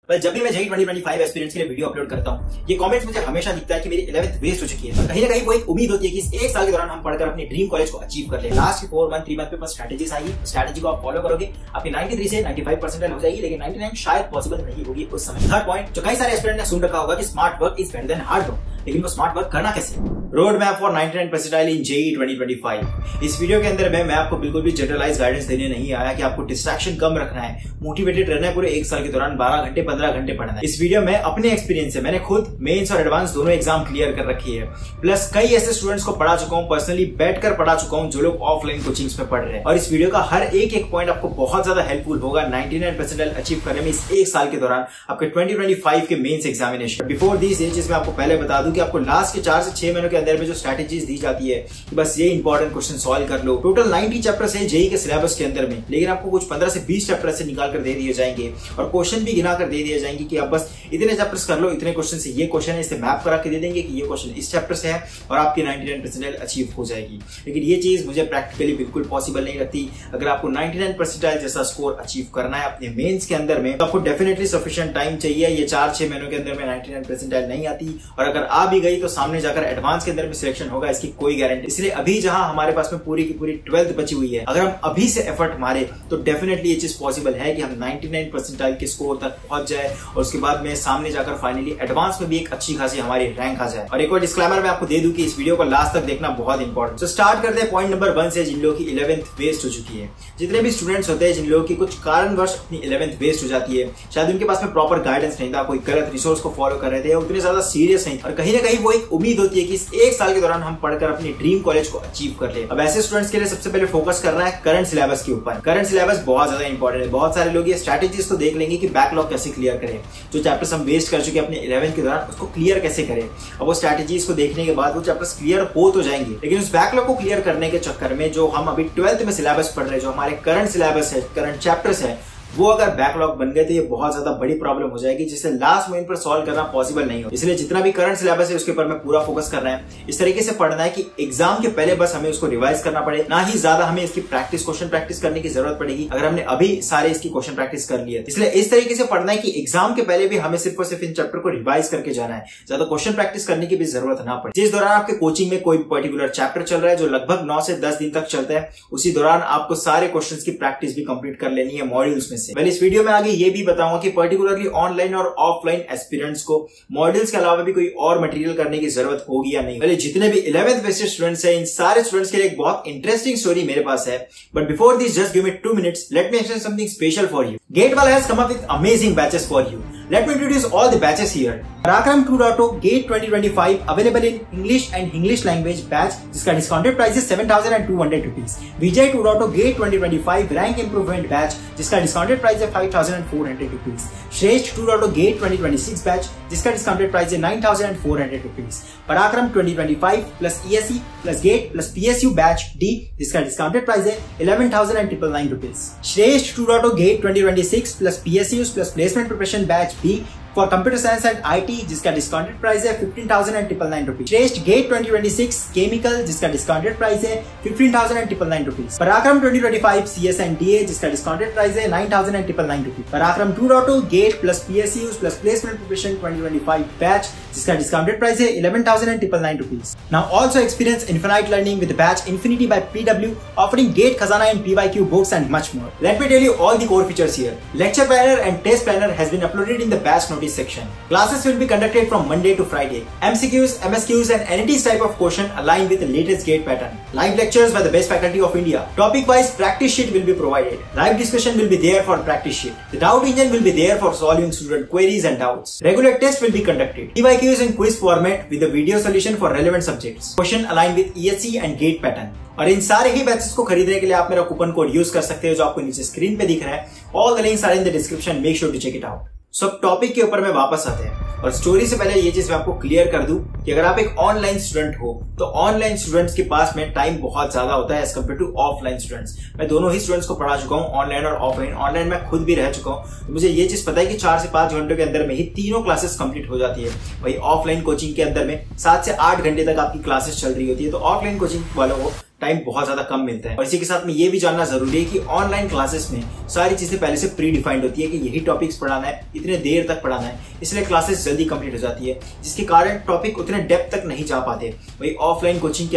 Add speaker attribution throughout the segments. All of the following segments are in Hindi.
Speaker 1: जब भी मैं जेईई 2025 एस्पिरेंट्स के लिए वीडियो अपलोड करता हूँ, ये कमेंट्स मुझे हमेशा दिखता है कि मेरी 11th वेस्ट हो चुकी है। कहीं ना कहीं वो एक उम्मीद होती है कि इस एक साल के दौरान हम पढ़कर अपनी ड्रीम कॉलेज को अचीव कर ले। लास्ट 4 मंथ 3 मंथ पे बस स्ट्रेटेजीज आएगी, स्ट्रेटेजी को आप फॉलो करोगे, आपकी 93 से 95% हो जाएगी, लेकिन 99 शायद पॉसिबल नहीं होगी उस समय। थर्ड पॉइंट जो कई सारे एस्पिरेंट ने सुन रखा होगा कि smart work is better than hard work, लेकिन वो स्मार्ट वर्क करना कैसे? Road map for 99 percentile in JEE 2025। इस वीडियो के अंदर मैं आपको बिल्कुल भी जनरलाइज गाइडेंस देने नहीं आया कि आपको डिस्ट्रैक्शन कम रखना है, मोटिवेटेड रहना है, पूरे एक साल के दौरान 12 घंटे 15 घंटे पढ़ना है। इस वीडियो में अपने एक्सपीरियंस से मैंने खुद मेंस और एडवांस दोनों एग्जाम क्लियर कर रखी है, प्लस कई ऐसे स्टूडेंट्स को पढ़ा चुका हूँ, पर्सनली बैठकर पढ़ा चुका हूँ जो लोग ऑफलाइन कोचिंग्स में पढ़ रहे हैं। और इस वीडियो का हर एक पॉइंट आपको बहुत ज्यादा हेल्पफुल होगा 99 परसेंटाइल अचीव करने में इस एक साल के दौरान आपके 2025 के mains examination. Before this ages में आपको पहले बता दूं कि आपको लास्ट के 4 से 6 महीनों के अंदर में जो स्ट्रेटेजीज दी जाती है कि बस ये इंपॉर्टेंट क्वेश्चन सॉल्व कर लो। टोटल 90 चैप्टर्स है जेईई के सिलेबस के अंदर में, लेकिन आपको कुछ 15 से 20 चैप्टर से निकाल कर दे दिए जाएंगे और क्वेश्चन भी गिना कर दे दिए जाएंगे कि आप बस इतने चैप्टर्स कर लो, इतने क्वेश्चन से ये क्वेश्चन है, इसे मैप करा के दे देंगे कि ये क्वेश्चन इस चैप्टर से है और आपकी 99 परसेंटाइल अचीव हो जाएगी। लेकिन ये चीज मुझे प्रैक्टिकली बिल्कुल पॉसिबल नहीं लगती। अगर आपको 99 परसेंटाइल जैसा स्कोर अचीव करना है अपने मेंस के अंदर में, तो आपको डेफिनेटली सफिशिएंट टाइम चाहिए। ये 4-6 महीनों के अंदर में 99 परसेंटाइल नहीं आती, और अगर आ भी गई तो सामने जाकर एडवांस के अंदर में सिलेक्शन होगा, इसकी कोई गारंटी। इसलिए अभी जहां हमारे पास में पूरी की पूरी 12th बची हुई है, अगर हम अभी से एफर्ट मारे तो डेफिनेटली ये चीज पॉसिबल है कि हम 99 परसेंटाइल के स्कोर तक पहुंच जाए और उसके बाद में सामने जाकर फाइनली एडवांस में भी एक अच्छी खासी हमारी रैंक आ जाए। और एक और डिस्क्लेमर मैं आपको दे दूं कि इस वीडियो को लास्ट तक देखना बहुत इंपॉर्टेंट। तो स्टार्ट करते हैं पॉइंट नंबर 1 से, जिन लोगों की 11th वेस्ट हो चुकी है। जितने भी स्टूडेंट्स होते हैं जिन लोगों की कुछ कारणवश अपनी 11th वेस्ट हो जाती है, शायद उनके पास में प्रॉपर गाइडेंस नहीं था, कोई गलत रिसोर्स को फॉलो कर रहे थे, उतने ज्यादा सीरियस नहीं, और कहीं ना कहीं वो एक उम्मीद होती है कि इस एक साल के दौरान हम पढ़कर अपनी ड्रीम कॉलेज को अचीव कर ले। अब ऐसे स्टूडेंट्स के लिए सबसे पहले फोकस करना है करंट सिलेबस के ऊपर। करंट सिलेबस बहुत ज्यादा इंपॉर्टेंट है। बहुत सारे लोग ये स्ट्रेटेजीज तो देख लेंगे कि बैकलॉग कैसे क्लियर करें, जो चैप्टर्स हम वेस्ट कर चुके हैं अपने 11th के दौरान उसको क्लियर कैसे करें। अब वो स्ट्रेटेजीज को देखने के बाद वो चैप्टर्स क्लियर हो तो जाएंगे, लेकिन उस बैकलॉग को क्लियर करने के चक्कर में जो हम अभी 12th में सिलेबस पढ़ रहे हैं, जो हमारे करंट सिलेबस है, करंट चैप्टर्स है, वो अगर बैकलॉग बन गए तो ये बहुत ज्यादा बड़ी प्रॉब्लम हो जाएगी, जिससे लास्ट मोमेंट पर सॉल्व करना पॉसिबल नहीं हो। इसलिए जितना भी करंट सिलेबस है उसके ऊपर में पूरा फोकस करना है। इस तरीके से पढ़ना है कि एग्जाम के पहले बस हमें उसको रिवाइज करना पड़े, ना ही ज्यादा हमें इसकी क्वेश्चन प्रैक्टिस करने की जरूरत पड़ेगी अगर हमने अभी सारे इसकी क्वेश्चन प्रैक्टिस कर लिए। इसलिए इस तरीके से पढ़ना है कि एग्जाम के पहले भी हमें सिर्फ और सिर्फ इन चैप्टर को रिवाइज करके जाना है, ज्यादा क्वेश्चन प्रैक्टिस करने की भी जरूरत ना पड़े। जिस दौरान आपके कोचिंग में कोई पर्टिकुलर चैप्टर चल रहा है जो लगभग 9 से 10 दिन तक चलता है, उसी दौरान आपको सारे क्वेश्चन की प्रैक्टिस भी कंप्लीट कर लेनी है मॉड्यूल्स में से। इस वीडियो में आगे ये भी बताऊंगा कि पर्टिकुलरली ऑनलाइन और ऑफलाइन एस्पिरेंट्स को मॉड्यूल्स के अलावा भी कोई और मटेरियल करने की जरूरत होगी या नहीं। पहले जितने भी 11th वेस्ट स्टूडेंट्स हैं, इन सारे स्टूडेंट्स के लिए एक बहुत इंटरेस्टिंग स्टोरी मेरे पास है। But before this just give me 2 minutes, let me explain something special for you. GATEWALA has come up with amazing batches for you. Let me introduce all the batches here. Parakram 2.0 GATE 2025 available in English and English language batch, जिसका डिस्काउंटेड प्राइस है 7,200 रुपीज। विजय 2.0 GATE 2025 रैंक इंप्रूवमेंट बैच, जिसका डिस्काउंटेड प्राइस है 5,400 रुपीज। श्रेष्ठ 2.0 GATE 2026 बैच, जिसका डिस्काउंटेड प्राइस है 9,400 रुपीज। पराक्रम 2025 plus ESE plus GATE plus PSU batch D, जिसका डिस्काउंटेड प्राइस है 11,999 रुपीज। श्रेष्ठ 2.0 GATE 2026 plus PSU plus placement preparation batch B for computer science and IT, जिसका डिस्काउंटेड प्राइस है 15,999 रुपीज। श्रेष्ठ GATE 2026 केमिकल, जिसका डिस्काउंटेड प्राइस है 15,999 रुपीज। पराक्रम 2025 CS एंड DA, जिसका डिस्काउंटेड प्राइस है 9,999 रुपीज। पराक्रम 2.0 GATE plus PSU plus placement preparation 2025 batch, जिसका डिस्काउंटेड प्राइस है 11,999 rupees. Now also experience infinite learning with batch Infinity by PW, offering GATE Khazana and PYQ books and much more. Let me tell you all the core features here. Lecture planner and test planner has been uploaded in the batch notice section. Classes will be conducted from Monday to Friday. MCQs, MSQs and NETs type of question aligned with the latest GATE pattern. Live lectures by the best faculty of India. Topic wise practice sheet will be provided. Live discussion will be there for practice sheet. The doubt engine will be there for solving student queries and doubts. Regular tests will be conducted. PYQs in quiz format with the video solution for relevant subjects. Question aligned with ESE and GATE pattern. और इन सारे ही बैचेस को खरीदने के लिए आप मेरा कूपन कोड यूज कर सकते हो, जो आपको नीचे स्क्रीन पे दिख रहा है। All the links are in the description, make sure to check it out. सब टॉपिक के ऊपर में वापस आते हैं, और स्टोरी से पहले ये चीज मैं आपको क्लियर कर दूं कि अगर आप एक ऑनलाइन स्टूडेंट हो तो ऑनलाइन स्टूडेंट्स के पास में टाइम बहुत ज्यादा होता है as compare to offline students. मैं दोनों ही स्टूडेंट्स को पढ़ा चुका हूँ, ऑनलाइन और ऑफलाइन। ऑनलाइन में खुद भी रह चुका हूँ, तो मुझे ये चीज पता है कि 4 से 5 घंटों के अंदर में ही तीनों क्लासेस कंप्लीट हो जाती है। वही ऑफलाइन कोचिंग के अंदर में 7 से 8 घंटे तक आपकी क्लासेस चल रही होती है। तो ऑफलाइन कोचिंग वालों को टाइम बहुत ज्यादा कम मिलता है। और इसी के साथ में ये भी जानना जरूरी है कि ऑनलाइन क्लासेस में सारी चीजें पहले से प्री डिफाइंड होती है कि यही टॉपिक्स पढ़ाना है, इतने देर तक पढ़ाना है, इसलिए क्लासेस जल्दी कंप्लीट हो जाती है, जिसके कारण टॉपिक उतने डेप्थ तक नहीं जा पाते। वही ऑफलाइन कोचिंग के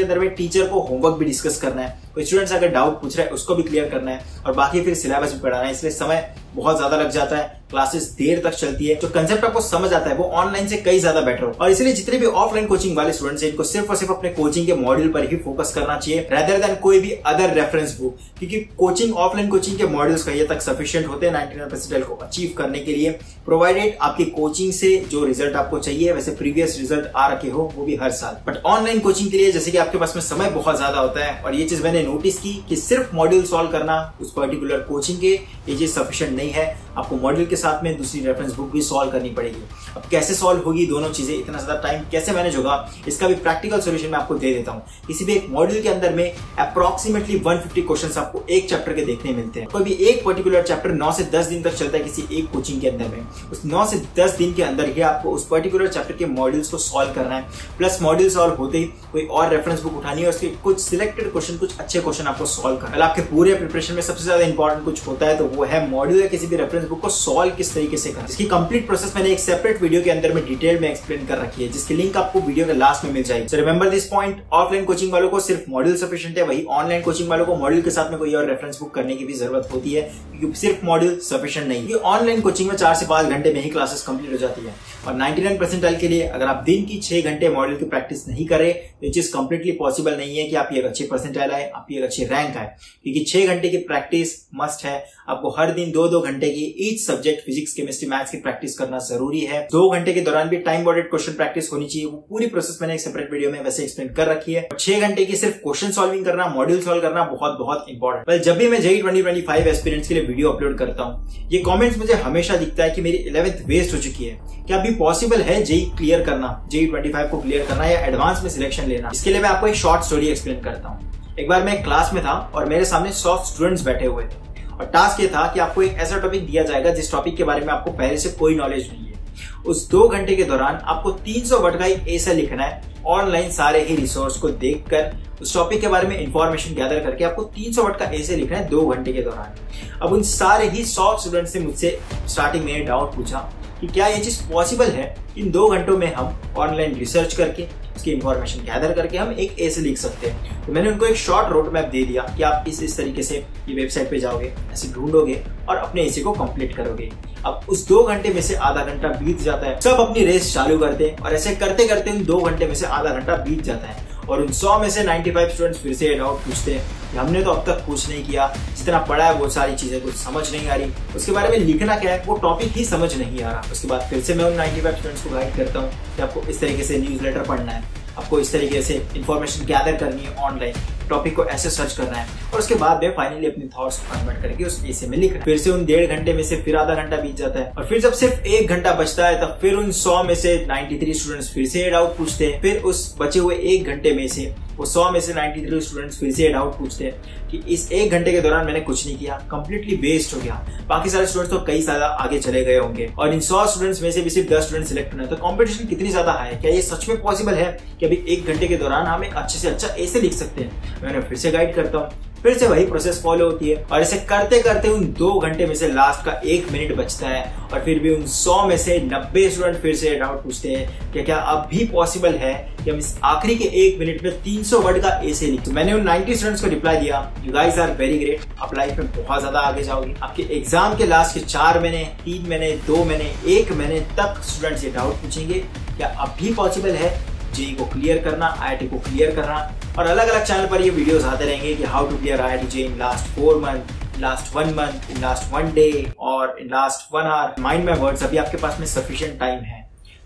Speaker 1: अंदर में टीचर को होमवर्क भी डिस्कस करना है, कोई स्टूडेंट्स अगर डाउट पूछ रहा है उसको भी क्लियर करना है और बाकी फिर सिलेबस भी पढ़ाना है, इसलिए समय बहुत ज्यादा लग जाता है, क्लासेस देर तक चलती है। जो कंसेप्ट आपको समझ आता है वो ऑनलाइन से कई ज्यादा बेटर हो। और इसलिए जितने भी ऑफलाइन कोचिंग वाले स्टूडेंट्स हैं इनको सिर्फ और सिर्फ अपने कोचिंग के मॉड्यूल पर ही फोकस करना चाहिए रेदर देन कोई भी अदर रेफरेंस बुक, क्योंकि ऑफलाइन कोचिंग के मॉड्यूल्स कहीं तक सफिशिएंट होते हैं 99 परसेंटाइल को अचीव करने के लिए, प्रोवाइडेड आपकी कोचिंग से जो रिजल्ट आपको चाहिए वैसे प्रीवियस रिजल्ट आ रखे हो, वो भी हर साल। बट ऑनलाइन कोचिंग के लिए जैसे कि आपके पास में समय बहुत ज्यादा होता है और ये चीज मैंने नोटिस की कि सिर्फ मॉड्यूल सॉल्व करना उस पर्टिकुलर कोचिंग के ये चीज सफिशिएंट नहीं है, आपको मॉड्यूल के साथ में दूसरी रेफरेंस बुक भी सॉल्व करनी पड़ेगी। अब कैसे सॉल्व होगी दोनों चीजें, इतना ज्यादा टाइम कैसे मैनेज होगा, इसका भी प्रैक्टिकल सॉल्यूशन मैं आपको दे देता हूं। किसी भी एक मॉड्यूल के अंदर में अप्रोक्सीमेटली 150 क्वेश्चंस आपको एक चैप्टर के देखने मिलते हैं। कोई भी एक पर्टिकुलर चैप्टर 9 से 10 दिन तक चलता है किसी एक कोचिंग के अंदर में, उस 9 से 10 दिन के अंदर ही आपको उस पर्टिकुलर चैप्टर के मॉड्यूल्स को सॉल्व करना है, प्लस मॉड्यूल सॉल्व होते ही कोई और रेफरेंस बुक उठानी है और उसके कुछ सिलेक्टेड क्वेश्चन, कुछ अच्छे क्वेश्चन आपको सॉल्व करना है। आपके पूरे प्रिपरेशन में सबसे ज्यादा इंपॉर्टेंट कुछ होता है तो वो है मॉड्यूल या किसी भी रेफरेंस बुक को सॉल्व किस तरीके से करना। इसकी कंप्लीट प्रोसेस मैंने एक सेपरेट वीडियो के अंदर में डिटेल में एक्सप्लेन कर रखी है, जिसकी लिंक आपको वीडियो के लास्ट में मिल जाएगी। So remember this point, offline coaching वालों को सिर्फ मॉड्यूल सफिशिएंट है, वही ऑनलाइन कोचिंग वालों को मॉड्यूल के साथ में कोई और रेफरेंस बुक करने की भी जरूरत होती है, क्योंकि सिर्फ मॉड्यूल सफिशिएंट नहीं है। ऑनलाइन कोचिंग में 4 से 5 घंटे में ही क्लासेस कंप्लीट हो जाती है और 99 परसेंटाइल के लिए अगर आप दिन की 6 घंटे मॉड्यूल की प्रैक्टिस नहीं करें तो ये चीज कंप्लीटली पॉसिबल नहीं है कि आप ये अच्छे परसेंटाइल आए, आप ये अच्छे रैंक आए, क्योंकि 6 घंटे की प्रैक्टिस मस्ट है। आपको हर दिन 2-2 घंटे की each subject physics, chemistry, maths की प्रैक्टिस करना जरूरी है। 2 घंटे के दौरान भी टाइम बॉर्डेड क्वेश्चन प्रैक्टिस होनी चाहिए, वो पूरी प्रोसेस मैंने एक सेपरेट वीडियो में वैसे एक्सप्लेन कर रखी है। 6 घंटे की सिर्फ क्वेश्चन सॉल्विंग करना, मॉड्यूल सॉल्व करना बहुत बहुत इंपॉर्टेंट। वेल, जब भी मैं जेईई 2025 एस्पिरेंट्स के लिए वीडियो अपलोड करता हूँ ये कमेंट्स मुझे हमेशा दिखता है कि मेरी 11th वेस्ट हो चुकी है, क्या अभी पॉसिबल है जेईई क्लियर करना, जेईई 25 को क्लियर करना या एडवांस में सिलेक्शन लेना। इसके लिए मैं आपको एक शॉर्ट स्टोरी एक्सप्लेन करता हूँ। एक बार मैं क्लास में था और मेरे सामने 100 स्टूडेंट्स बैठे हुए थे और टास्क ये था कि आपको एक ऐसा टॉपिक दिया जाएगा जिस टॉपिक के बारे में आपको पहले से कोई नॉलेज नहीं है। उस 2 घंटे के दौरान आपको 300 वर्ड का एक एसे लिखना है, ऑनलाइन सारे ही रिसोर्स को देखकर उस टॉपिक के बारे में इंफॉर्मेशन गैदर करके आपको 300 वर्ड का एसे लिखना है 2 घंटे के दौरान। अब उन सारे ही 100 स्टूडेंट्स ने मुझसे स्टार्टिंग में डाउट पूछा कि क्या ये चीज पॉसिबल है इन 2 घंटों में हम ऑनलाइन रिसर्च करके उसकी इंफॉर्मेशन गैदर करके हम एक एसे लिख सकते हैं। तो मैंने उनको एक शॉर्ट रोड मैप दे दिया कि आप इस तरीके से ये वेबसाइट पे जाओगे, ऐसे ढूंढोगे और अपने एसे को कंप्लीट करोगे। अब उस 2 घंटे में से आधा घंटा बीत जाता है, सब अपनी रेस चालू करते हैं और ऐसे करते करते उन 2 घंटे में से आधा घंटा बीत जाता है और उन 100 में से 95 स्टूडेंट्स फिर से डाउट पूछते हैं कि हमने तो अब तक कुछ नहीं किया, जितना पढ़ा है वो सारी चीजें कुछ समझ नहीं आ रही, उसके बारे में लिखना क्या है वो टॉपिक ही समझ नहीं आ रहा। उसके बाद फिर से मैं उन 95 स्टूडेंट्स को गाइड करता हूँ कि आपको इस तरीके से न्यूज़लेटर पढ़ना है, आपको इस तरीके से इंफॉर्मेशन गैदर करनी है, ऑनलाइन टॉपिक को ऐसे सर्च करना है और उसके बाद में फाइनली अपने थॉट्स को कन्वर्ट करके उस एसे में लिख रहे हैं। फिर से उन 1.5 घंटे में से फिर आधा घंटा बीत जाता है और फिर जब सिर्फ 1 घंटा बचता है तब फिर उन 100 में से 93 स्टूडेंट्स फिर से डाउट पूछते हैं। फिर उस बचे हुए 1 घंटे में से वो 100 में से 93 स्टूडेंट्स फिर से डाउट पूछते हैं कि इस 1 घंटे के दौरान मैंने कुछ नहीं किया, कंप्लीटली वेस्ट हो गया, बाकी सारे स्टूडेंट्स तो कई ज्यादा आगे चले गए होंगे और इन 100 स्टूडेंट्स में से भी सिर्फ 10 स्टूडेंट सिलेक्ट होना है। तो कंपटीशन कितनी ज्यादा हाई है, क्या ये सच में पॉसिबल है कि अभी 1 घंटे के दौरान हम एक अच्छे से अच्छा एसे लिख सकते हैं। मैंने फिर से गाइड करता हूँ, फिर से वही प्रोसेस फॉलो होती है और ऐसे करते करते उन 2 घंटे में से लास्ट का 1 मिनट बचता है और फिर भी उन 100 में से 90 स्टूडेंट फिर से डाउट पूछते हैं कि क्या अब भी पॉसिबल है कि हम इस आखिरी के 1 मिनट में 300 वर्ड का एसे लिखें। तो मैंने उन 90 स्टूडेंट्स को रिप्लाई दिया, you guys are very great, आप लाइफ में बहुत ज्यादा आगे जाओगे। आपके एग्जाम के लास्ट के 4 महीने, 3 महीने, 2 महीने, 1 महीने तक स्टूडेंट्स ये डाउट पूछेंगे क्या अब भी पॉसिबल है जेईई को क्लियर करना, आईआईटी को क्लियर करना। और अलग अलग चैनल पर ये वीडियोस आते रहेंगे कि how to clear IIT JEE in last 4 month, last 1 month, in last 1 day और in last 1 hour. Mind my words, अभी आपके पास में सफिशिएंट टाइम है,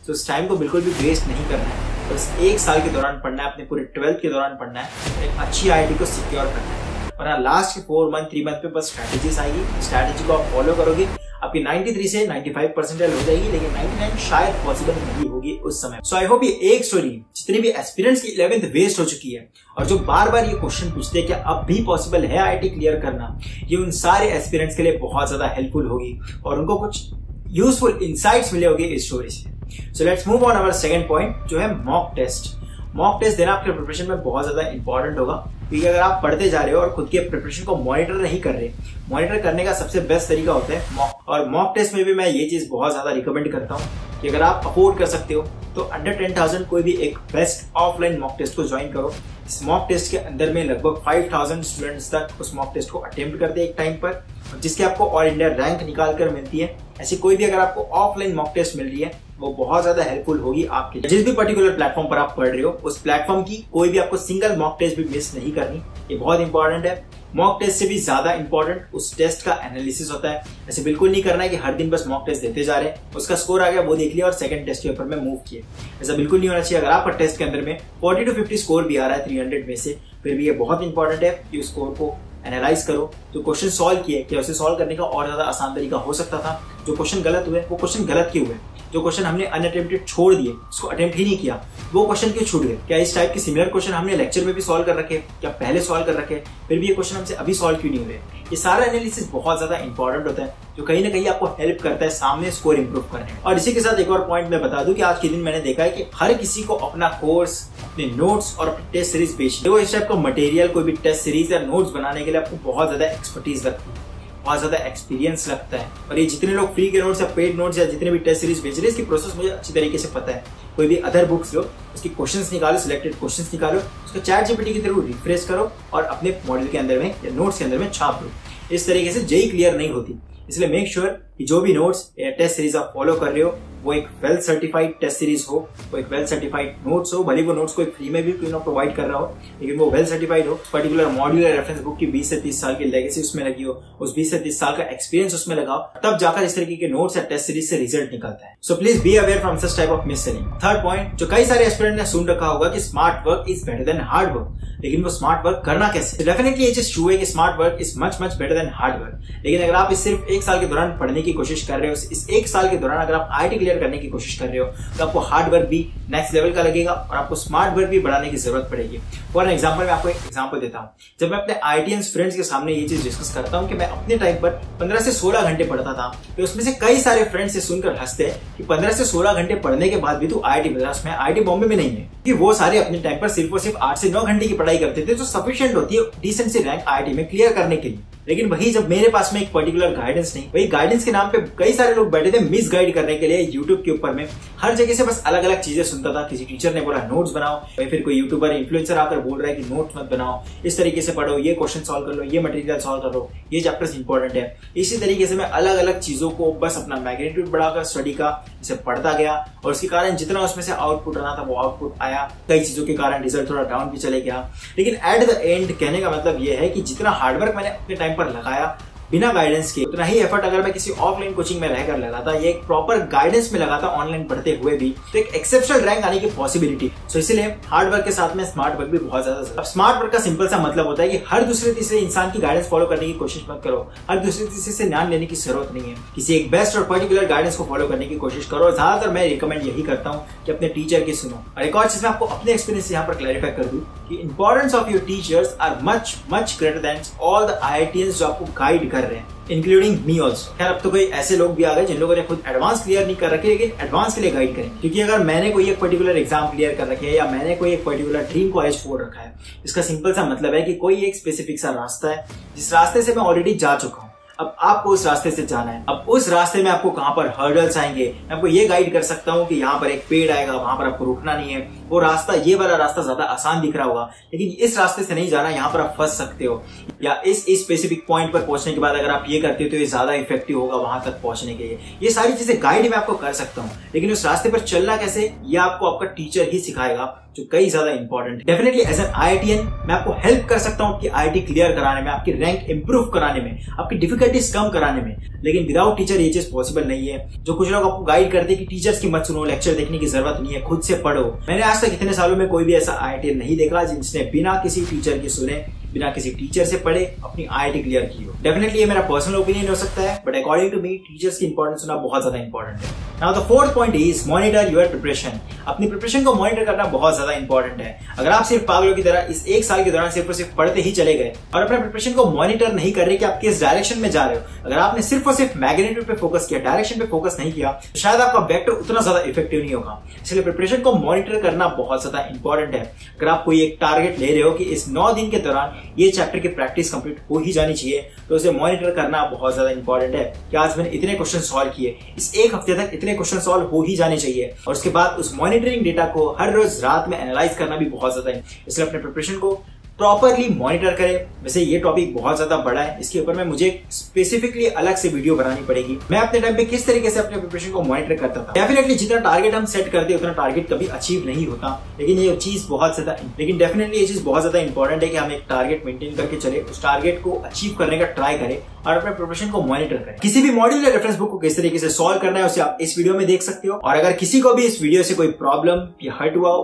Speaker 1: तो इस टाइम को बिल्कुल भी वेस्ट नहीं करना है। बस 1 साल के दौरान पढ़ना है, अपने पूरे 12th के दौरान पढ़ना है, एक अच्छी आईआईटी को सिक्योर करना है। और लास्ट के 4 मंथ 3 मंथ पे बस स्ट्रैटेजीज आएगी, स्ट्रैटेजी को आप फॉलो करोगे, आपकी 93 से 95 परसेंटाइल हो जाएगी, लेकिन 99 शायद पॉसिबल नहीं होगी उस समय। सो आई होप ये एक स्टोरी जितने भी एस्पिरेंट्स की 11th वेस्ट हो चुकी है और जो बार बार ये क्वेश्चन पूछते हैं कि अब भी पॉसिबल है आईआईटी क्लियर करना, ये उन सारे एस्पिरेंट्स के लिए बहुत ज्यादा हेल्पफुल होगी और उनको कुछ यूजफुल इंसाइट्स मिले होंगे इस स्टोरी से। So let's move on our second point, जो है मॉक टेस्ट। मॉक टेस्ट देना आपके प्रिपरेशन में बहुत ज्यादा इंपॉर्टेंट होगा, क्योंकि अगर आप पढ़ते जा रहे हो और खुद के प्रिपरेशन को मॉनिटर नहीं कर रहे, मॉनिटर करने का सबसे बेस्ट तरीका होता है मॉक। और मॉक टेस्ट में भी मैं ये चीज बहुत ज्यादा रिकमेंड करता हूँ कि अगर आप अफोर्ड कर सकते हो तो अंडर 10,000 कोई भी एक बेस्ट ऑफलाइन मॉक टेस्ट को ज्वाइन करो। इस मॉक टेस्ट के अंदर में लगभग 5,000 स्टूडेंट्स तक उस मॉक टेस्ट को अटेम्प्ट करते हैं एक टाइम पर, जिसके आपको ऑल इंडिया रैंक निकाल कर मिलती है। ऐसी कोई भी अगर आपको ऑफलाइन मॉक टेस्ट मिल रही है वो बहुत ज्यादा हेल्पफुल होगी आपके लिए। जिस भी पर्टिकुलर प्लेटफॉर्म पर आप पढ़ रहे हो उस प्लेटफॉर्म की कोई भी आपको सिंगल मॉक टेस्ट भी मिस नहीं करनी, ये बहुत इंपॉर्टेंट है। मॉक टेस्ट से भी ज्यादा इंपॉर्टेंट उस टेस्ट का एनालिसिस होता है। ऐसे बिल्कुल नहीं करना है कि हर दिन बस मॉक टेस्ट देते जा रहे हैं, उसका स्कोर आ गया वो देख लिया और सेकंड टेस्ट पेपर में मूव किए। ऐसा बिल्कुल नहीं होना चाहिए। अगर आपका टेस्ट के अंदर में 40 to 50 स्कोर भी आ रहा है 300 में से, फिर भी ये बहुत इंपॉर्टेंट है कि उस स्कोर को एनालाइज करो। जो क्वेश्चन सॉल्व किए क्या उसे सॉल्व करने का और ज्यादा आसान तरीका हो सकता था? जो क्वेश्चन गलत हुए वो क्वेश्चन गलत क्यों हुए? जो क्वेश्चन हमने अनअटेम्प्टेड छोड़ दिए, उसको अटेम्प्ट ही नहीं किया, वो क्वेश्चन क्यों छूट गए? क्या इस टाइप के सिमिलर क्वेश्चन हमने लेक्चर में भी सॉल्व कर रखे, क्या पहले सॉल्व कर रखे, फिर भी ये क्वेश्चन हमसे अभी सॉल्व क्यों नहीं हुए? ये सारा एनालिसिस बहुत ज्यादा इंपॉर्टेंट होता है, जो कहीं ना कहीं आपको हेल्प करता है सामने स्कोर इंप्रूव करने में। और इसी के साथ एक और पॉइंट मैं बता दूं कि आज के दिन मैंने देखा है कि हर किसी को अपना कोर्स, अपने नोट्स और अपनी टेस्ट सीरीज बेचनी है। इस टाइप का मटेरियल, कोई भी टेस्ट सीरीज या नोट्स बनाने के लिए आपको बहुत ज्यादा एक्सपर्टीज लगती है, बहुत ज्यादा एक्सपीरियंस लगता है। और ये जितने लोग फ्री के नोट्स या पेड नोट्स या जितने भी टेस्ट सीरीज बेच रहे हैं, इसकी प्रोसेस मुझे अच्छी तरीके से पता है। कोई भी अदर बुक्स लो, उसकी क्वेश्चंस निकालो, सिलेक्टेड क्वेश्चंस निकालो, उसको चैट जीपीटी के थ्रू रिफ्रेश करो और अपने मॉडल के अंदर में या नोट्स के अंदर में छाप दो। इस तरीके से जेई क्लियर नहीं होती। इसलिए मेक श्योर कि जो भी नोट्स या टेस्ट सीरीज आप फॉलो कर रहे हो वो एक वेल सर्टिफाइड टेस्ट सीरीज हो, वो एक वेल सर्टिफाइड नोट्स हो। भले वो नोट्स कोई फ्री में भी क्यों ना प्रोवाइड कर रहा हो, लेकिन वो वेल सर्टिफाइड हो। पर्टिकुलर मॉड्यूल या रेफरेंस बुक की 20 से 30 साल की लेगेसी उसमें लगी हो, उस 20 से 30 साल का एक्सपीरियंस उसमें लगाओ, तब जाकर इस तरीके के नोट्स या टेस्ट सीरीज से रिजल्ट निकलता है। So please be aware from such type of miss selling. Third point, जो कई सारे एस्पिरेंट ने सुन रखा होगा कि smart work is better than hard work, लेकिन वो स्मार्ट वर्क करना कैसे? डेफिनेटली ये चीज ट्रू है कि smart work is much much better than hard work, लेकिन अगर आप इस सिर्फ एक साल के दौरान पढ़ने की कोशिश कर रहे हो, इस एक साल के दौरान अगर आप आईटी क्लियर करने की कोशिश कर रहे हो, तो आपको हार्ड वर्क भी नेक्स्ट लेवल का लगेगा और आपको स्मार्ट वर्क भी बढ़ाने की जरूरत पड़ेगी। फॉर एग्जांपल मैं आपको एक एग्जांपल देता हूं। जब मैं अपने आईटीएन फ्रेंड्स के सामने ये चीज डिस्कस करता हूं कि मैं अपने टाइम पर 15 से 16 घंटे पढ़ता था, तो उसमें से कई सारे फ्रेंड्स से सुनकर हंसते हैं कि 15 से 16 घंटे पढ़ने के बाद भी तू आईआईटी मद्रास में, आईआईटी बॉम्बे में नहीं है। कि वो सारे अपने टाइम पर सिर्फ और सिर्फ 8 से 9 घंटे की पढ़ाई करते थे, जो सफिशिएंट होती है डिसेंट सी रैंक आईआईटी में क्लियर करने के लिए। लेकिन वही जब मेरे पास में एक पर्टिकुलर गाइडेंस नहीं, वही गाइडेंस के नाम पे कई सारे लोग बैठे थे मिस गाइड करने के लिए यूट्यूब के ऊपर में, हर जगह से बस अलग अलग चीजें सुनता था। किसी टीचर ने बोला नोट्स बनाओ, या फिर कोई यूट्यूबर इन्फ्लुएंसर आकर बोल रहा है कि नोट्स मत बनाओ, इस तरीके से पढ़ो, ये क्वेश्चन सॉल्व कर लो, ये मटेरियल सॉल्व कर लो, ये चैप्टर्स इंपॉर्टेंट है। इसी तरीके से मैं अलग अलग चीजों को बस अपना मैग्नीट्यूड बढ़ाकर स्टडी का इसे पढ़ता गया, और उसके कारण जितना उसमें से आउटपुट आना था वो आउटपुट आया। कई चीजों के कारण रिजल्ट थोड़ा डाउन भी चले गया, लेकिन एट द एंड कहने का मतलब ये है कि जितना हार्डवर्क मैंने अपने टाइम पर लगाया बिना गाइडेंस के, उतना ही एफर्ट अगर मैं किसी ऑफलाइन कोचिंग में रहकर लगाता, ये एक प्रॉपर गाइडेंस में लगाता ऑनलाइन पढ़ते हुए भी, तो एक एक्सेप्शनल रैंक आने की पॉसिबिलिटी। सो इसीलिए हार्ड वर्क के साथ में स्मार्ट वर्क भी बहुत ज्यादा। अब स्मार्ट वर्क का सिंपल सा मतलब होता है कि हर दूसरे तीसरे इंसान की गाइडेंस फॉलो करने की कोशिश मत करो, हर दूसरे तीसरे से ज्ञान लेने की जरूरत नहीं है। किसी एक बेस्ट और पर्टिकुलर गाइडेंस को फॉलो करने की कोशिश करो। और ज्यादातर मैं रिकमेंड यही करता हूँ कि अपने टीचर की सुनो। और एक और चीज मैं आपको अपने एक्सपीरियंस यहाँ पर क्लैरिफाई कर दूं कि importance of your teachers are much much greater than all the IITians जो आपको गाइड कर रहे हैं, इंक्लूडिंग मी ऑल्सो। खैर अब तो कोई ऐसे लोग भी आ गए जिन लोगों ने खुद एडवांस क्लियर नहीं कर रखे, लेकिन एडवांस के लिए गाइड करें। क्योंकि अगर मैंने कोई एक पर्टिकुलर एग्जाम क्लियर कर रखे है या मैंने कोई एक पर्टिकुलर ड्रीम कॉलेज छोड़ रखा है, इसका सिंपल सा मतलब है कि कोई एक स्पेसिफिक सा रास्ता है जिस रास्ते से मैं ऑलरेडी जा चुका हूँ। अब आपको उस रास्ते से जाना है। अब उस रास्ते में आपको कहां पर हर्डल्स आएंगे, मैं आपको ये गाइड कर सकता हूं कि यहाँ पर एक पेड़ आएगा, वहां पर आपको रुकना नहीं है। वो रास्ता, ये वाला रास्ता ज्यादा आसान दिख रहा होगा, लेकिन इस रास्ते से नहीं जाना, यहाँ पर आप फंस सकते हो। या इस स्पेसिफिक पॉइंट पर पहुंचने के बाद अगर आप ये करते हो तो ये ज्यादा इफेक्टिव होगा वहां तक पहुंचने के लिए। ये सारी चीजें गाइड मैं आपको कर सकता हूँ, लेकिन उस रास्ते पर चलना कैसे, ये आपको आपका टीचर ही सिखाएगा, जो कई ज्यादा इंपॉर्टेंट है। डेफिनेटली एज एन आईआईटीएन मैं आपको हेल्प कर सकता हूँ आपकी आईआईटी क्लियर कराने में, आपकी रैंक इंप्रूव कराने में, आपकी डिफिकल्टीज कम कराने में, लेकिन विदाउट टीचर ये चीज पॉसिबल नहीं है। जो कुछ लोग आपको गाइड करते हैं कि टीचर्स की मत सुनो, लेक्चर देखने की जरूरत नहीं है, खुद से पढ़ो। मैंने आज तक इतने सालों में कोई भी ऐसा आईआईटीएन नहीं देखा जिसने बिना किसी टीचर के सुने बिना किसी टीचर से पढ़े अपनी IIT क्लियर की हो। डेफिनेटली ये मेरा पर्सनल ओपिनियन हो सकता है, but according to me teachers की इंपॉर्टेंस होना बहुत ज्यादा इंपॉर्टेंट है। Now the fourth point is monitor your preparation. अपनी प्रिपरेशन को मॉनिटर करना बहुत ज्यादा इंपॉर्टेंट है। अगर आप सिर्फ पागलों की तरह इस एक साल के दौरान सिर्फ और सिर्फ पढ़ते ही चले गए और अपने प्रिपरेशन को मॉनिटर नहीं कर रहे कि आप किस डायरेक्शन में जा रहे हो, अगर आपने सिर्फ और सिर्फ मैग्नीट्यूड पे फोकस किया, डायरेक्शन पे फोकस नहीं किया, तो शायद आपका वेक्टर उतना ज्यादा इफेक्टिव नहीं होगा। इसलिए प्रिपरेशन को मॉनिटर करना बहुत ज्यादा इंपॉर्टेंट है। अगर आप कोई एक टारगेट ले रहे हो कि इस 9 दिन के दौरान ये चैप्टर की प्रैक्टिस कंप्लीट हो ही जानी चाहिए, तो उसे मॉनिटर करना बहुत ज्यादा इंपॉर्टेंट है कि आज मैंने इतने क्वेश्चन सॉल्व किए, इस एक हफ्ते तक इतने क्वेश्चन सॉल्व हो ही जाने चाहिए। और उसके बाद उस मॉनिटरिंग डेटा को हर रोज रात में एनालाइज करना भी बहुत ज्यादा है। इसलिए अपने प्रिपरेशन को प्रॉपरली मॉनिटर करें। वैसे ये टॉपिक बहुत ज्यादा बड़ा है, इसके ऊपर में मुझे स्पेसिफिकली अलग से वीडियो बनानी पड़ेगी। मैं अपने टाइम पे किस तरीके से अपने प्रिपरेशन को मॉनिटर करता था। डेफिनेटली जितना टारगेट हम सेट करते हैं उतना टारगेट कभी अचीव नहीं होता, लेकिन ये चीज बहुत ज्यादा डेफिनेटली ये चीज बहुत ज्यादा इंपॉर्टेंट है कि हम एक टारगेट मेंटेन करके चले, उस टारगेट को अचीव करने का ट्राई करें और अपने प्रिपरेशन को मॉनिटर करें। किसी भी मॉड्यूल या रेफरेंस बुक को किस तरीके से सॉल्व करना है उसे आप इस वीडियो में देख सकते हो। और अगर किसी को भी इस वीडियो से कोई प्रॉब्लम या हर्ट हुआ हो,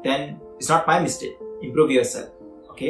Speaker 1: then it's not my mistake, improve yourself. Okay.